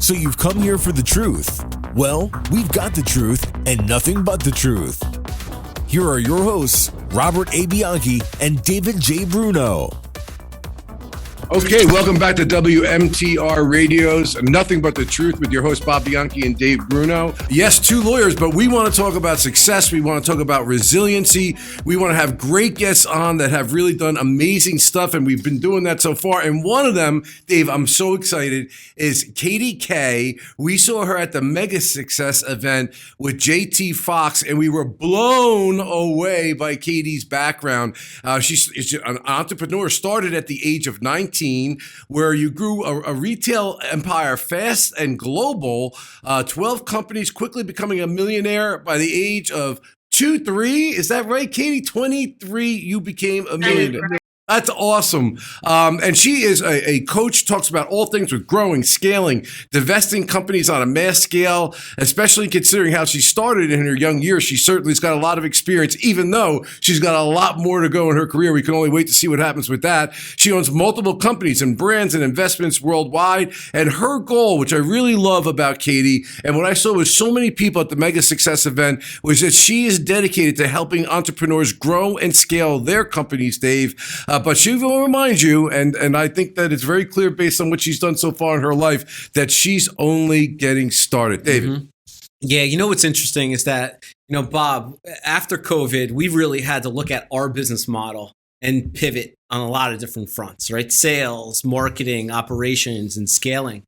So you've come here for the truth. Well, we've got the truth and nothing but the truth. Here are your hosts, Robert A. Bianchi and David J. Bruno. Okay, welcome back to WMTR Radio's Nothing But the Truth with your host, Bob Bianchi and Dave Bruno. Yes, two lawyers, but we want to talk about success. We want to talk about resiliency. We want to have great guests on that have really done amazing stuff, and we've been doing that so far. And one of them, Dave, I'm so excited, is Katie K. We saw her at the MEGASUCCESS event with JT Fox, and we were blown away by Katie's background. She's an entrepreneur, started at the age of 19, where you grew a retail empire fast and global, 12 companies, quickly becoming a millionaire by the age of 23. Is that right, Katie? 23, you became a millionaire. That's awesome. And she is a coach, talks about all things with growing, scaling, divesting companies on a mass scale, especially considering how she started in her young years. She certainly's got a lot of experience, even though she's got a lot more to go in her career. We can only wait to see what happens with that. She owns multiple companies and brands and investments worldwide. And her goal, which I really love about Katie, and what I saw with so many people at the MEGASUCCESS event, was that she is dedicated to helping entrepreneurs grow and scale their companies, Dave. But she will remind you, and I think that it's very clear based on what she's done so far in her life, that she's only getting started. David. Mm-hmm. Yeah, you know what's interesting is that, Bob, after COVID, we really had to look at our business model and pivot on a lot of different fronts, right? Sales, marketing, operations, and scaling.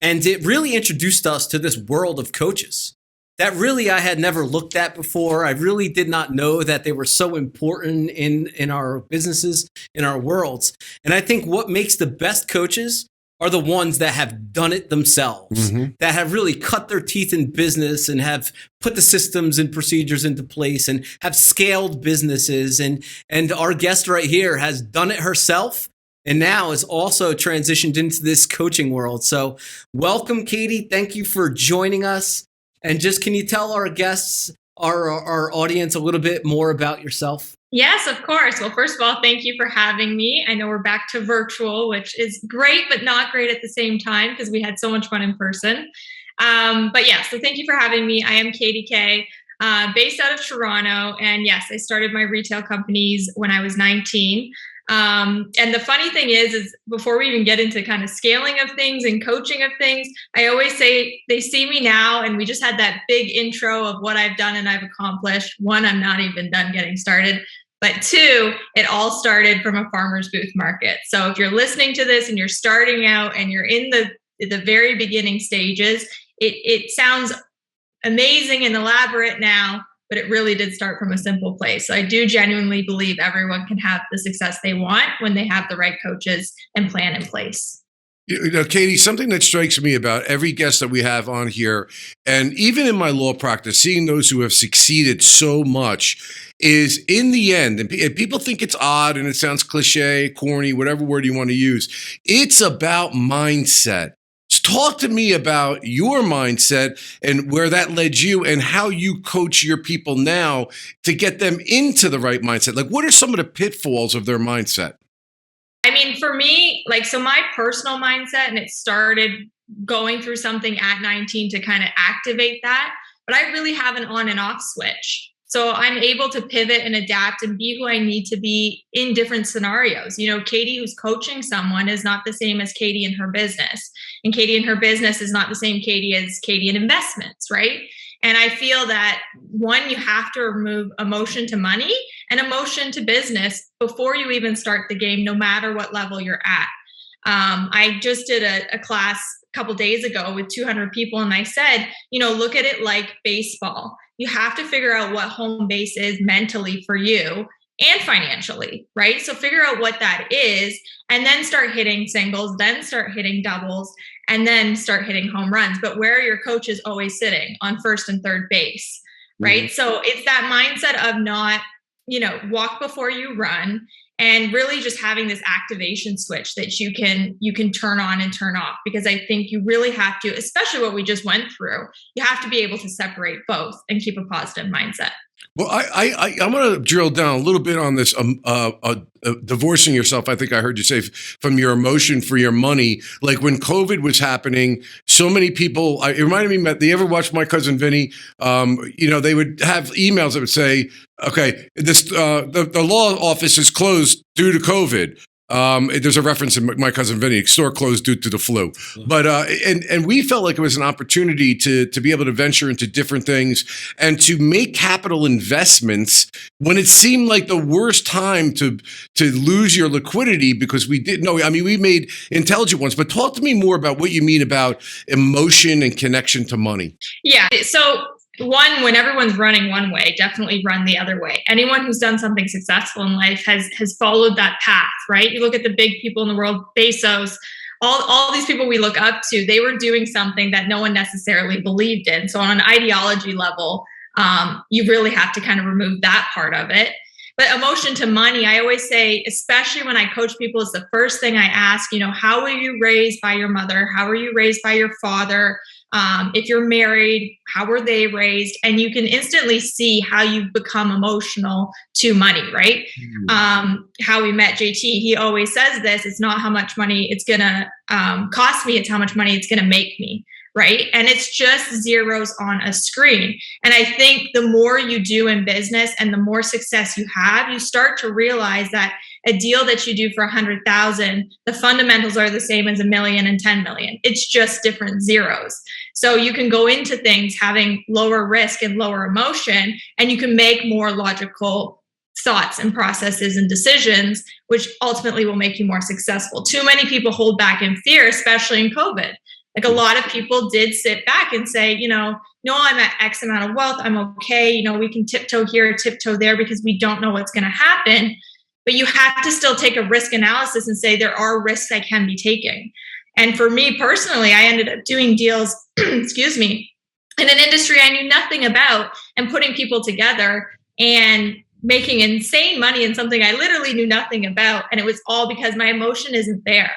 And it really introduced us to this world of coaches that really I had never looked at before. I really did not know that they were so important in our businesses, in our worlds. And I think what makes the best coaches are the ones that have done it themselves, that have really cut their teeth in business and have put the systems and procedures into place and have scaled businesses. And our guest right here has done it herself and now is also transitioned into this coaching world. So welcome, Katie. Thank you for joining us. And just, can you tell our guests, our audience, a little bit more about yourself? Yes, of course. Well, first of all, thank you for having me. I know we're back to virtual, which is great, but not great at the same time because we had so much fun in person. But yeah, so thank you for having me. I am Katie K, based out of Toronto. And yes, I started my retail companies when I was 19. And the funny thing is before we even get into kind of scaling of things and coaching of things, I always say they see me now and we just had that big intro of what I've done and I've accomplished. One, I'm not even done getting started, but two, it all started from a farmer's booth market. So if you're listening to this and you're starting out and you're in the very beginning stages, it sounds amazing and elaborate now, but it really did start from a simple place. So I do genuinely believe everyone can have the success they want when they have the right coaches and plan in place. Katie, something that strikes me about every guest that we have on here, and even in my law practice, seeing those who have succeeded so much, is in the end, and people think it's odd and it sounds cliche, corny, whatever word you want to use, it's about mindset. Talk to me about your mindset and where that led you and how you coach your people now to get them into the right mindset. Like, what are some of the pitfalls of their mindset? I mean, for me, so my personal mindset, and it started going through something at 19 to kind of activate that, but I really have an on and off switch. So I'm able to pivot and adapt and be who I need to be in different scenarios. Katie who's coaching someone is not the same as Katie in her business. And Katie in her business is not the same Katie as Katie in investments, right? And I feel that, one, you have to remove emotion to money and emotion to business before you even start the game, no matter what level you're at. I just did a class a couple days ago with 200 people, and I said, look at it like baseball. You have to figure out what home base is mentally for you and financially, right? So figure out what that is and then start hitting singles, then start hitting doubles, and then start hitting home runs. But where are your coaches always sitting? On first and third base, right? Mm-hmm. So it's that mindset of not, walk before you run, and really just having this activation switch that you can turn on and turn off, because I think you really have to, especially what we just went through, you have to be able to separate both and keep a positive mindset. Well, I'm going to drill down a little bit on this. Divorcing yourself, I think I heard you say, from your emotion for your money. Like when COVID was happening, so many people. It reminded me. Do you ever watch My Cousin Vinny? They would have emails that would say, "Okay, this the law office is closed due to COVID." There's a reference in My Cousin Vinny, store closed due to the flu. But and we felt like it was an opportunity to be able to venture into different things and to make capital investments when it seemed like the worst time to lose your liquidity, because we didn't know. I mean, we made intelligent ones. But talk to me more about what you mean about emotion and connection to money. Yeah. So one, when everyone's running one way, definitely run the other way. Anyone who's done something successful in life has followed that path, right? You look at the big people in the world, Bezos, all these people we look up to, they were doing something that no one necessarily believed in. So on an ideology level, you really have to kind of remove that part of it. But emotion to money, I always say, especially when I coach people, is the first thing I ask, how were you raised by your mother? How were you raised by your father? If you're married, how were they raised? And you can instantly see how you've become emotional to money, right? How we met JT, he always says this, it's not how much money it's going to cost me, it's how much money it's going to make me. Right. And it's just zeros on a screen. And I think the more you do in business and the more success you have, you start to realize that a deal that you do for 100,000, the fundamentals are the same as 1 million and 10 million. It's just different zeros. So you can go into things having lower risk and lower emotion, and you can make more logical thoughts and processes and decisions, which ultimately will make you more successful. Too many people hold back in fear, especially in COVID. Like a lot of people did sit back and say, no, I'm at X amount of wealth. I'm okay. We can tiptoe here, tiptoe there because we don't know what's going to happen. But you have to still take a risk analysis and say there are risks I can be taking. And for me personally, I ended up doing deals, excuse me, in an industry I knew nothing about and putting people together and making insane money in something I literally knew nothing about. And it was all because my emotion isn't there.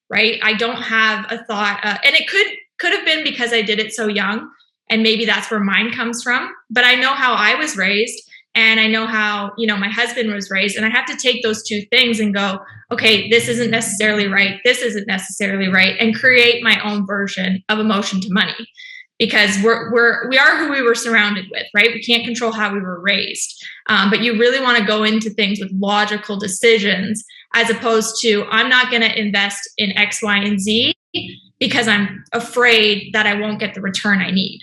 Right? I don't have a thought, and it could have been because I did it so young, and maybe that's where mine comes from. But I know how I was raised, and I know how my husband was raised, and I have to take those two things and go, okay, this isn't necessarily right, this isn't necessarily right, and create my own version of emotion to money, because we are who we were surrounded with, right? We can't control how we were raised, but you really want to go into things with logical decisions, as opposed to, I'm not going to invest in X, Y, and Z because I'm afraid that I won't get the return I need.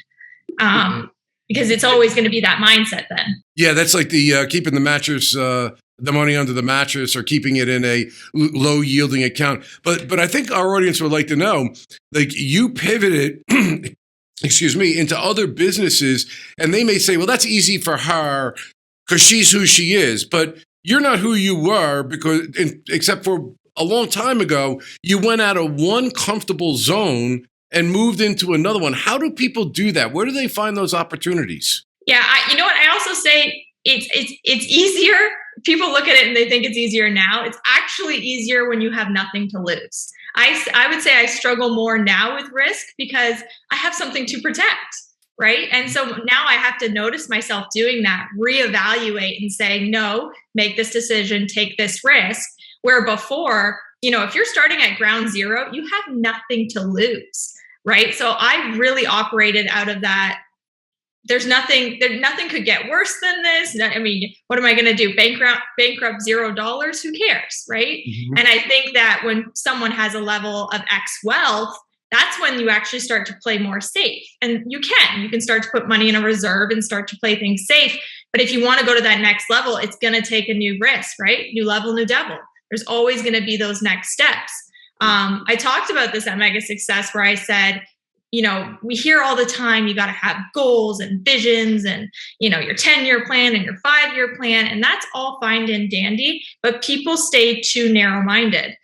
Because it's always going to be that mindset then. Yeah, that's like the keeping the mattress, the money under the mattress, or keeping it in a low yielding account. But I think our audience would like to know, like, you pivoted, into other businesses, and they may say, well, that's easy for her because she's who she is. But you're not who you were, because except for a long time ago, you went out of one comfortable zone and moved into another one. How do people do that? Where do they find those opportunities? Yeah, you know what? I also say it's easier. People look at it and they think it's easier now. It's actually easier when you have nothing to lose. I would say I struggle more now with risk because I have something to protect. Right. And so now I have to notice myself doing that, reevaluate and say, no, make this decision, take this risk. Where before, if you're starting at ground zero, you have nothing to lose. Right. So I really operated out of that. Nothing could get worse than this. I mean, what am I going to do? Bankrupt $0? Who cares? Right. Mm-hmm. And I think that when someone has a level of X wealth, that's when you actually start to play more safe. And you can start to put money in a reserve and start to play things safe. But if you want to go to that next level, it's going to take a new risk, right? New level, new devil. There's always going to be those next steps. I talked about this at MEGASUCCESS where I said, we hear all the time, you got to have goals and visions and, your 10-year plan and your 5-year plan. And that's all fine and dandy, but people stay too narrow-minded.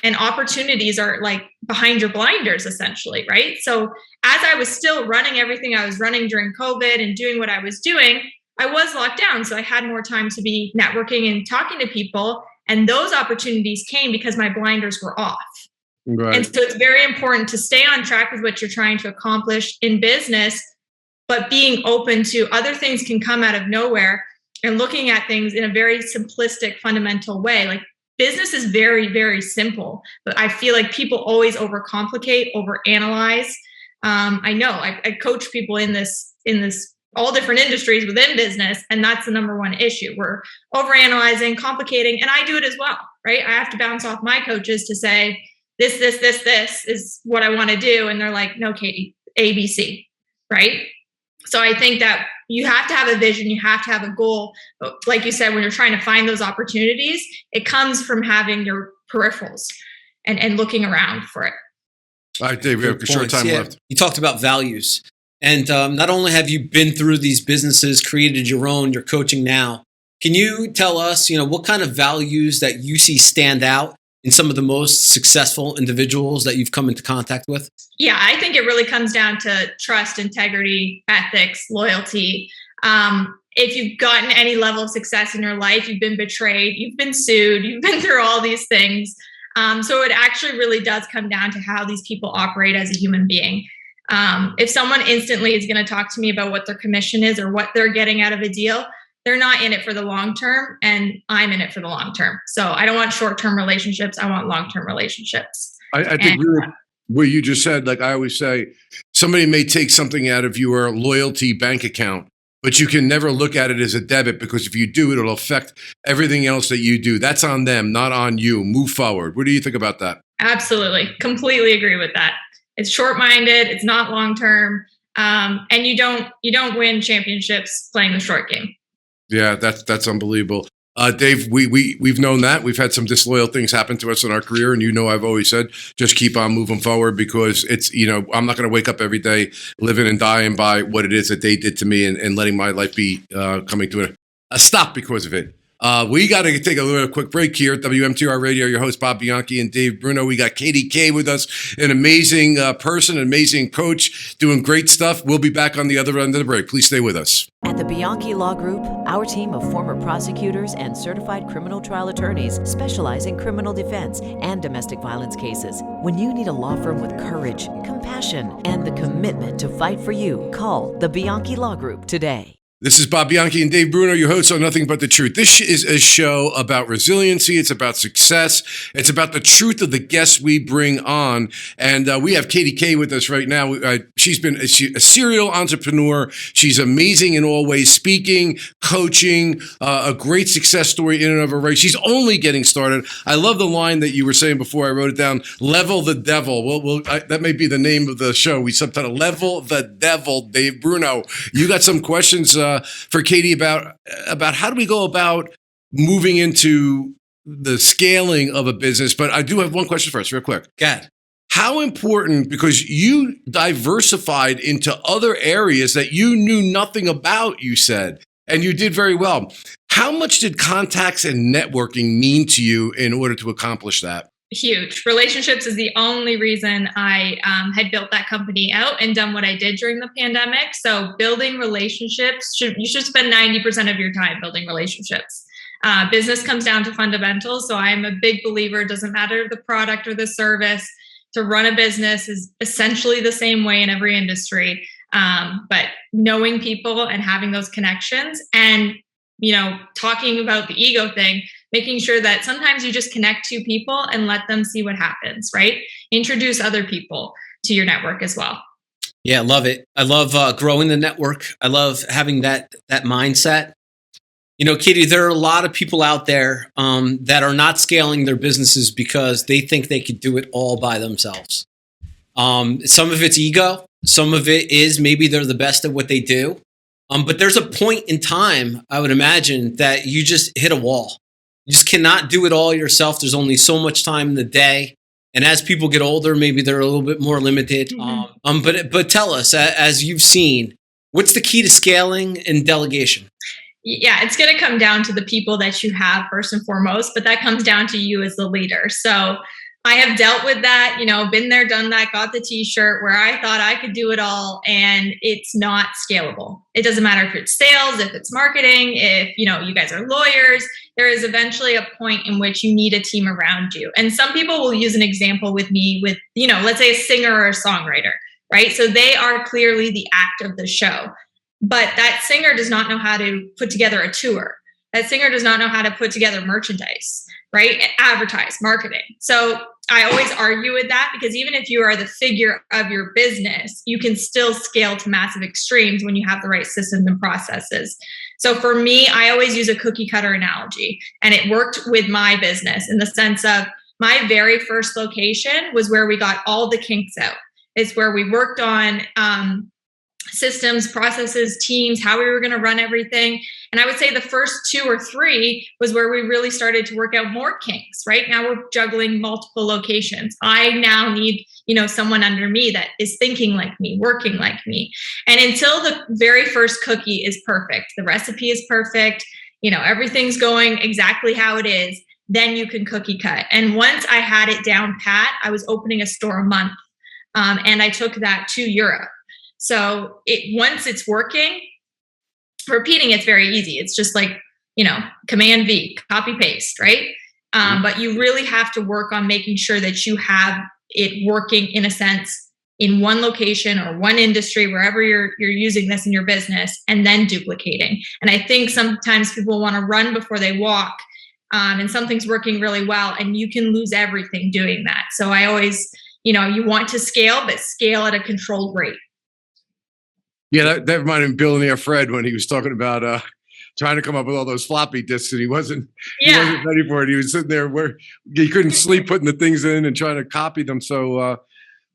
And opportunities are like behind your blinders, essentially, right? So as I was still running everything I was running during COVID and doing what I was doing, I was locked down. So I had more time to be networking and talking to people. And those opportunities came because my blinders were off. Right. And so it's very important to stay on track with what you're trying to accomplish in business, but being open to other things can come out of nowhere, and looking at things in a very simplistic, fundamental way. Like, business is very, very simple, but I feel like people always overcomplicate, overanalyze. I know I coach people in this all different industries within business, and that's the number one issue. We're overanalyzing, complicating, and I do it as well, right? I have to bounce off my coaches to say, this is what I want to do. And they're like, no, Katie, ABC, right? So I think that you have to have a vision, you have to have a goal. But like you said, when you're trying to find those opportunities, it comes from having your peripherals and looking around for it. All right, Dave, we have a short time left. You talked about values. And not only have you been through these businesses, created your own, you're coaching now. Can you tell us, what kind of values that you see stand out in some of the most successful individuals that you've come into contact with? Yeah, I think it really comes down to trust, integrity, ethics, loyalty. If you've gotten any level of success in your life, you've been betrayed, you've been sued, you've been through all these things. So it actually really does come down to how these people operate as a human being. If someone instantly is going to talk to me about what their commission is or what they're getting out of a deal, they're not in it for the long term, and I'm in it for the long term. So I don't want short-term relationships. I want long-term relationships. I think really what you just said, like I always say, somebody may take something out of your loyalty bank account, but you can never look at it as a debit, because if you do, it'll affect everything else that you do. That's on them, not on you. Move forward. What do you think about that? Absolutely. Completely agree with that. It's short-minded. It's not long-term. And you don't win championships playing the short game. Yeah, that's unbelievable. Dave, we've known that. We've had some disloyal things happen to us in our career. And I've always said, just keep on moving forward, because it's, I'm not going to wake up every day living and dying by what it is that they did to me and letting my life be coming to a stop because of it. We got to take a little quick break here at WMTR Radio. Your host, Bob Bianchi and Dave Bruno. We got Katie K with us, an amazing person, an amazing coach, doing great stuff. We'll be back on the other end of the break. Please stay with us. At the Bianchi Law Group, our team of former prosecutors and certified criminal trial attorneys specialize in criminal defense and domestic violence cases. When you need a law firm with courage, compassion, and the commitment to fight for you, call the Bianchi Law Group today. This is Bob Bianchi and Dave Bruno, your hosts on Nothing But the Truth. This is a show about resiliency. It's about success. It's about the truth of the guests we bring on. And we have Katie K with us right now. She's been a serial entrepreneur. She's amazing in all ways, speaking, coaching, a great success story in and of her right. She's only getting started. I love the line that you were saying before. I wrote it down, level the devil. Well, that may be the name of the show. We subtitled Level the Devil, Dave Bruno. You got some questions for Katie about how do we go about moving into the scaling of a business. But I do have one question first, real quick. God. How important, because you diversified into other areas that you knew nothing about, you said, and you did very well. How much did contacts and networking mean to you in order to accomplish that? Huge. Relationships is the only reason I had built that company out and done what I did during the pandemic. So building relationships, you should spend 90% of your time building relationships. Business comes down to fundamentals. So I'm a big believer, it doesn't matter the product or the service, to run a business is essentially the same way in every industry. But knowing people and having those connections and, talking about the ego thing, making sure that sometimes you just connect two people and let them see what happens, right? Introduce other people to your network as well. Yeah, I love it. I love growing the network. I love having that mindset. Katie, there are a lot of people out there that are not scaling their businesses because they think they could do it all by themselves. Some of it's ego. Some of it is maybe they're the best at what they do. But there's a point in time, I would imagine, that you just hit a wall. You just cannot do it all yourself. There's only so much time in the day. And as people get older, maybe they're a little bit more limited. Mm-hmm. But tell us, as you've seen, what's the key to scaling and delegation? Yeah, it's going to come down to the people that you have first and foremost, but that comes down to you as the leader. So I have dealt with that, been there, done that, got the t-shirt where I thought I could do it all, and it's not scalable. It doesn't matter if it's sales, if it's marketing, if, you guys are lawyers, there is eventually a point in which you need a team around you. And some people will use an example with me with, let's say a singer or a songwriter. right? So they are clearly the act of the show. But that singer does not know how to put together a tour. That singer does not know how to put together merchandise, right? Advertise, marketing. So I always argue with that, because even if you are the figure of your business, you can still scale to massive extremes when you have the right systems and processes. So for me, I always use a cookie cutter analogy, and it worked with my business in the sense of my very first location was where we got all the kinks out. It's where we worked on systems, processes, teams, how we were going to run everything. And I would say the first 2 or 3 was where we really started to work out more kinks. Right now we're juggling multiple locations. I now need, someone under me that is thinking like me, working like me. And until the very first cookie is perfect, the recipe is perfect, everything's going exactly how it is, then you can cookie cut. And once I had it down pat, I was opening a store a month. And I took that to Europe. So once it's working, repeating it's very easy. It's just like, Command V, copy paste, right? But you really have to work on making sure that you have it working in a sense in one location or one industry, wherever you're using this in your business, and then duplicating. And I think sometimes people want to run before they walk, and something's working really well, and you can lose everything doing that. So I always, you want to scale, but scale at a controlled rate. Yeah, that reminded me of Billionaire Fred when he was talking about trying to come up with all those floppy disks, and he wasn't ready for it. He was sitting there where he couldn't sleep putting the things in and trying to copy them. So,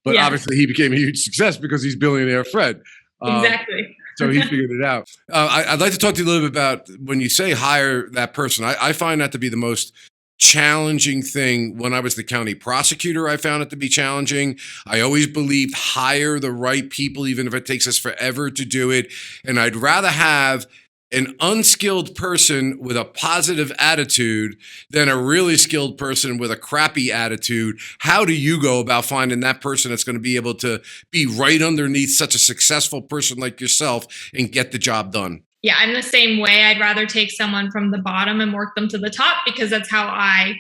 but obviously he became a huge success because he's Billionaire Fred. Exactly. So he figured it out. I'd like to talk to you a little bit about when you say hire that person. I find that to be the most challenging thing. When I was the county prosecutor, I found it to be challenging. I always believed hire the right people, even if it takes us forever to do it. And I'd rather have an unskilled person with a positive attitude than a really skilled person with a crappy attitude. How do you go about finding that person that's going to be able to be right underneath such a successful person like yourself and get the job done? Yeah, I'm the same way. I'd rather take someone from the bottom and work them to the top, because that's how I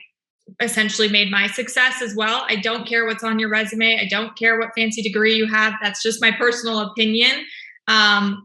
essentially made my success as well. I don't care what's on your resume. I don't care what fancy degree you have. That's just my personal opinion,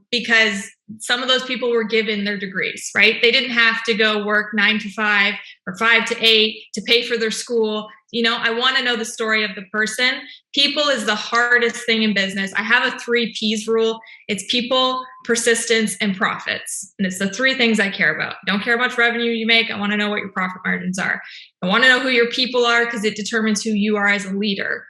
because some of those people were given their degrees, right? They didn't have to go work 9 to 5 or 5 to 8 to pay for their school. I want to know the story of the person. People is the hardest thing in business. I have a 3 P's rule. It's people, persistence, and profits. And it's the 3 things I care about. I don't care how much revenue you make. I want to know what your profit margins are. I want to know who your people are, because it determines who you are as a leader.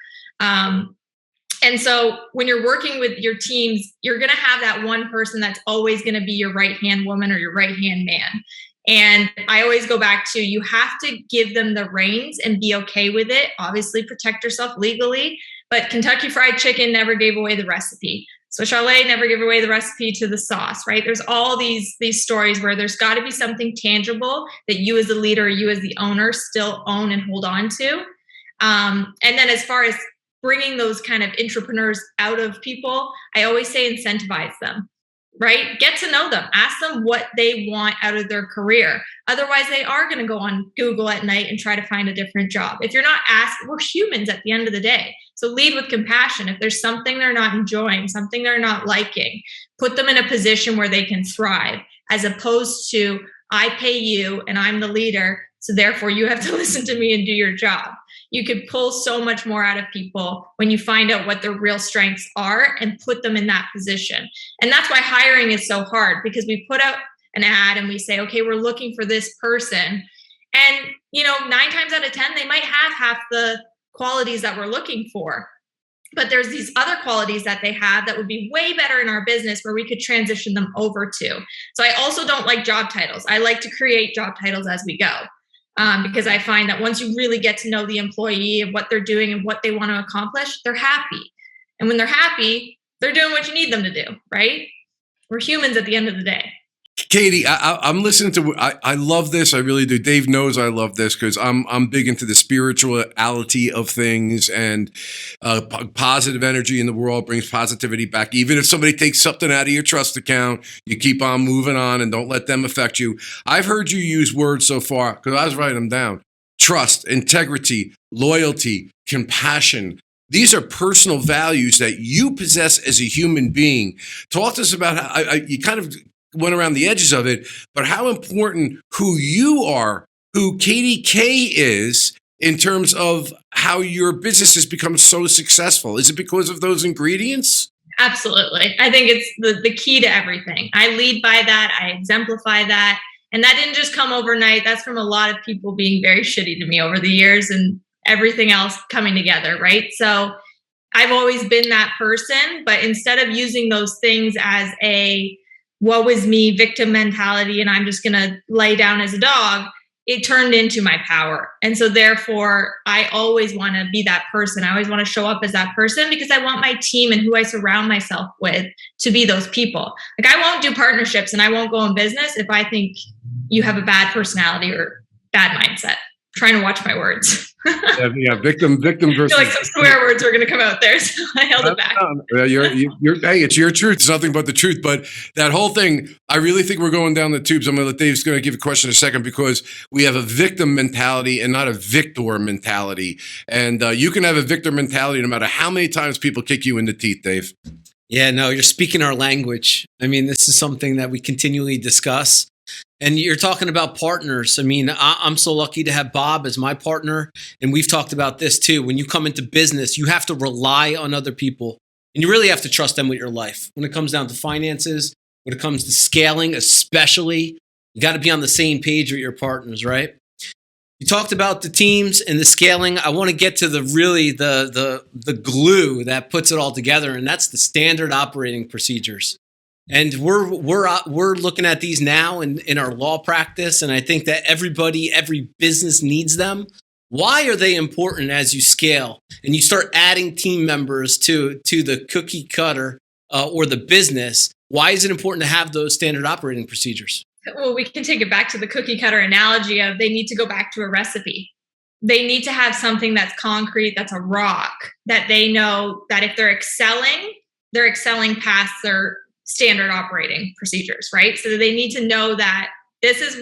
And so when you're working with your teams, you're going to have that one person that's always going to be your right-hand woman or your right-hand man. And I always go back to, you have to give them the reins and be okay with it. Obviously, protect yourself legally. But Kentucky Fried Chicken never gave away the recipe. So Chalet never gave away the recipe to the sauce, right? There's all these stories where there's got to be something tangible that you as a leader, you as the owner still own and hold on to. And then as far as bringing those kind of entrepreneurs out of people, I always say incentivize them, right? Get to know them. Ask them what they want out of their career. Otherwise, they are going to go on Google at night and try to find a different job. If you're not asked, we're humans at the end of the day. So lead with compassion. If there's something they're not enjoying, something they're not liking, put them in a position where they can thrive, as opposed to, I pay you and I'm the leader, so therefore you have to listen to me and do your job. You could pull so much more out of people when you find out what their real strengths are and put them in that position. And that's why hiring is so hard, because we put out an ad and we say, okay, we're looking for this person. And, 9 times out of 10, they might have half the qualities that we're looking for. But there's these other qualities that they have that would be way better in our business, where we could transition them over to. So I also don't like job titles. I like to create job titles as we go. Because I find that once you really get to know the employee and what they're doing and what they want to accomplish, they're happy. And when they're happy, they're doing what you need them to do, right? We're humans at the end of the day. Katie, I'm listening to. I love this. I really do. Dave knows I love this because I'm big into the spirituality of things, and positive energy in the world brings positivity back. Even if somebody takes something out of your trust account, you keep on moving on and don't let them affect you. I've heard you use words so far, because I was writing them down: trust, integrity, loyalty, compassion. These are personal values that you possess as a human being. Talk to us about how you kind of went around the edges of it, but how important who you are, who Katie K is, in terms of how your business has become so successful. Is it because of those ingredients? Absolutely. I think it's the key to everything. I lead by that. I exemplify that. And that didn't just come overnight. That's from a lot of people being very shitty to me over the years and everything else coming together, right? So I've always been that person, but instead of using those things as a woe is me victim mentality and I'm just going to lay down as a dog, it turned into my power. And so therefore, I always want to be that person. I always want to show up as that person because I want my team and who I surround myself with to be those people. Like I won't do partnerships and I won't go in business if I think you have a bad personality or bad mindset. I'm trying to watch my words. Yeah, victim versus. I feel like some swear words were going to come out there, so I held it back. Hey, it's your truth. It's nothing but the truth. But that whole thing, I really think we're going down the tubes. I'm going to let Dave's going to give a question in a second because we have a victim mentality and not a victor mentality. And you can have a victor mentality no matter how many times people kick you in the teeth, Dave. Yeah, no, you're speaking our language. I mean, this is something that we continually discuss. And you're talking about partners. I mean, I'm so lucky to have Bob as my partner. And we've talked about this too. When you come into business, you have to rely on other people. And you really have to trust them with your life. When it comes down to finances, when it comes to scaling, especially, you got to be on the same page with your partners, right? You talked about the teams and the scaling. I want to get to the glue that puts it all together. And that's the standard operating procedures. And we're looking at these now in our law practice, and I think that every business needs them. Why are they important as you scale and you start adding team members to the cookie cutter or the business? Why is it important to have those standard operating procedures? Well, we can take it back to the cookie cutter analogy of they need to go back to a recipe. They need to have something that's concrete, that's a rock, that they know that if they're excelling past their standard operating procedures, right? So they need to know that this is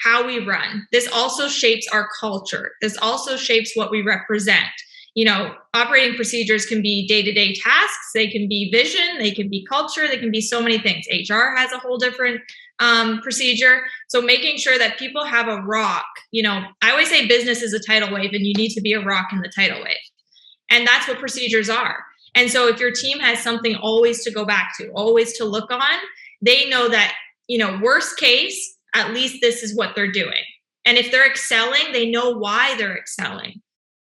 how we run. This also shapes our culture. This also shapes what we represent. You know, operating procedures can be day-to-day tasks. They can be vision. They can be culture. They can be so many things. HR has a whole different procedure. So making sure that people have a rock. You know, I always say business is a tidal wave and you need to be a rock in the tidal wave. And that's what procedures are. And so if your team has something always to go back to, always to look on, they know that, you know, worst case, at least this is what they're doing. And if they're excelling, they know why they're excelling,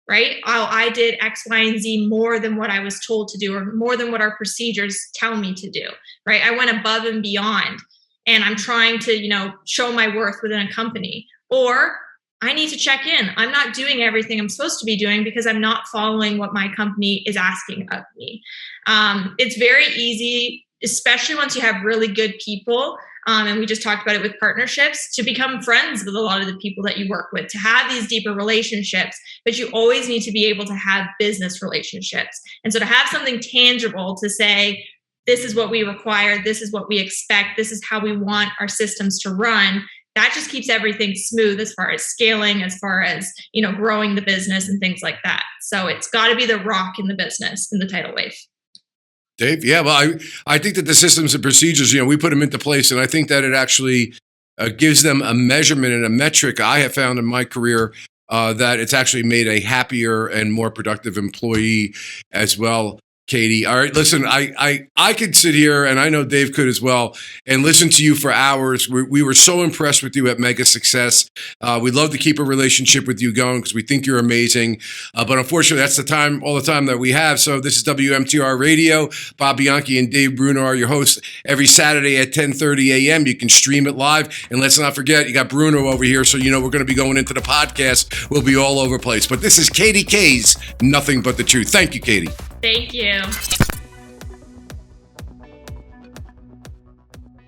right? Oh, I did X, Y, and Z more than what I was told to do, or more than what our procedures tell me to do, right? I went above and beyond, and I'm trying to, you know, show my worth within a company. Or I need to check in. I'm not doing everything I'm supposed to be doing because I'm not following what my company is asking of me. It's very easy, especially once you have really good people, and we just talked about it with partnerships, to become friends with a lot of the people that you work with, to have these deeper relationships, but you always need to be able to have business relationships. And so to have something tangible to say, this is what we require, this is what we expect, this is how we want our systems to run, that just keeps everything smooth as far as scaling, as far as, you know, growing the business and things like that. So it's got to be the rock in the business, in the tidal wave. Dave, yeah, well, I think that the systems and procedures, you know, we put them into place, and I think that it actually gives them a measurement and a metric I have found in my career that it's actually made a happier and more productive employee as well. Katie. All right, listen, I could sit here, and I know Dave could as well, and listen to you for hours. We were so impressed with you at MEGASUCCESS. We'd love to keep a relationship with you going because we think you're amazing. But unfortunately, that's all the time that we have. So this is WMTR Radio. Bob Bianchi and Dave Bruno are your hosts every Saturday at 10:30 a.m. You can stream it live. And let's not forget, you got Bruno over here, so you know we're going to be going into the podcast. We'll be all over the place. But this is Katie K's Nothing But the Truth. Thank you, Katie. Thank you.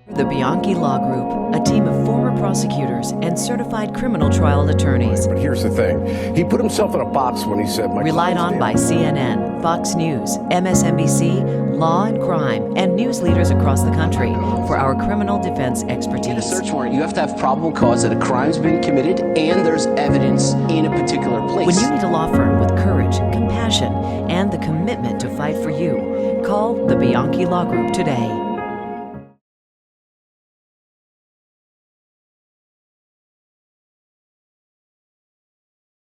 For The Bianchi Law Group, a team of former prosecutors and certified criminal trial attorneys. But here's the thing. He put himself in a box when he said, relied on by CNN, Fox News, MSNBC, Law and Crime, and news leaders across the country for our criminal defense expertise. In a search warrant, you have to have probable cause that a crime's been committed and there's evidence in a particular place. When you need a law firm with courage, compassion, and the commitment to fight for you, call the Bianchi Law Group today.